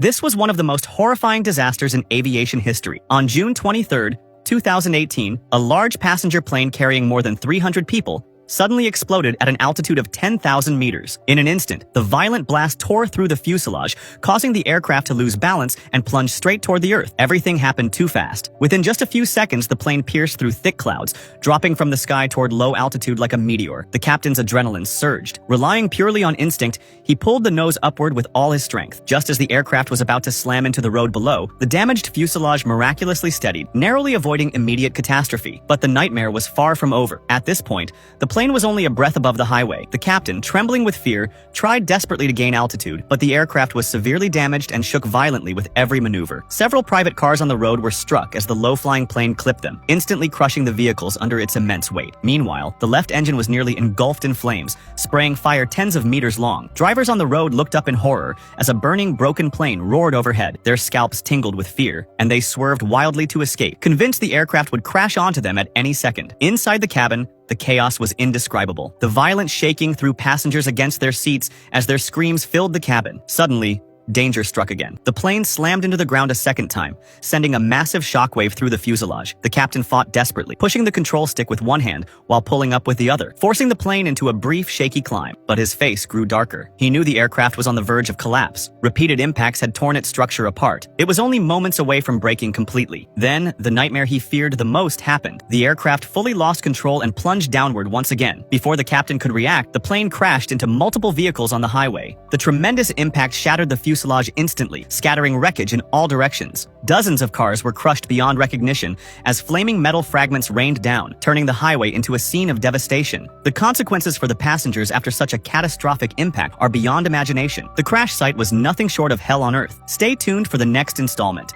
This was one of the most horrifying disasters in aviation history. On June 23, 2018, a large passenger plane carrying more than 300 people suddenly exploded at an altitude of 10,000 meters. In an instant, the violent blast tore through the fuselage, causing the aircraft to lose balance and plunge straight toward the earth. Everything happened too fast. Within just a few seconds, the plane pierced through thick clouds, dropping from the sky toward low altitude like a meteor. The captain's adrenaline surged. Relying purely on instinct, he pulled the nose upward with all his strength. Just as the aircraft was about to slam into the road below, the damaged fuselage miraculously steadied, narrowly avoiding immediate catastrophe. But the nightmare was far from over. At this point, the plane was only a breath above the highway. The captain, trembling with fear, tried desperately to gain altitude, but the aircraft was severely damaged and shook violently with every maneuver. Several private cars on the road were struck as the low-flying plane clipped them, instantly crushing the vehicles under its immense weight. Meanwhile, the left engine was nearly engulfed in flames, spraying fire tens of meters long. Drivers on the road looked up in horror as a burning, broken plane roared overhead. Their scalps tingled with fear, and they swerved wildly to escape, convinced the aircraft would crash onto them at any second. Inside the cabin, the chaos was indescribable. The violent shaking threw passengers against their seats as their screams filled the cabin. Suddenly, danger struck again. The plane slammed into the ground a second time, sending a massive shockwave through the fuselage. The captain fought desperately, pushing the control stick with one hand while pulling up with the other, forcing the plane into a brief, shaky climb. But his face grew darker. He knew the aircraft was on the verge of collapse. Repeated impacts had torn its structure apart. It was only moments away from breaking completely. Then, the nightmare he feared the most happened. The aircraft fully lost control and plunged downward once again. Before the captain could react, the plane crashed into multiple vehicles on the highway. The tremendous impact shattered the fuselage instantly, scattering wreckage in all directions. Dozens of cars were crushed beyond recognition as flaming metal fragments rained down, turning the highway into a scene of devastation. The consequences for the passengers after such a catastrophic impact are beyond imagination. The crash site was nothing short of hell on earth. Stay tuned for the next installment.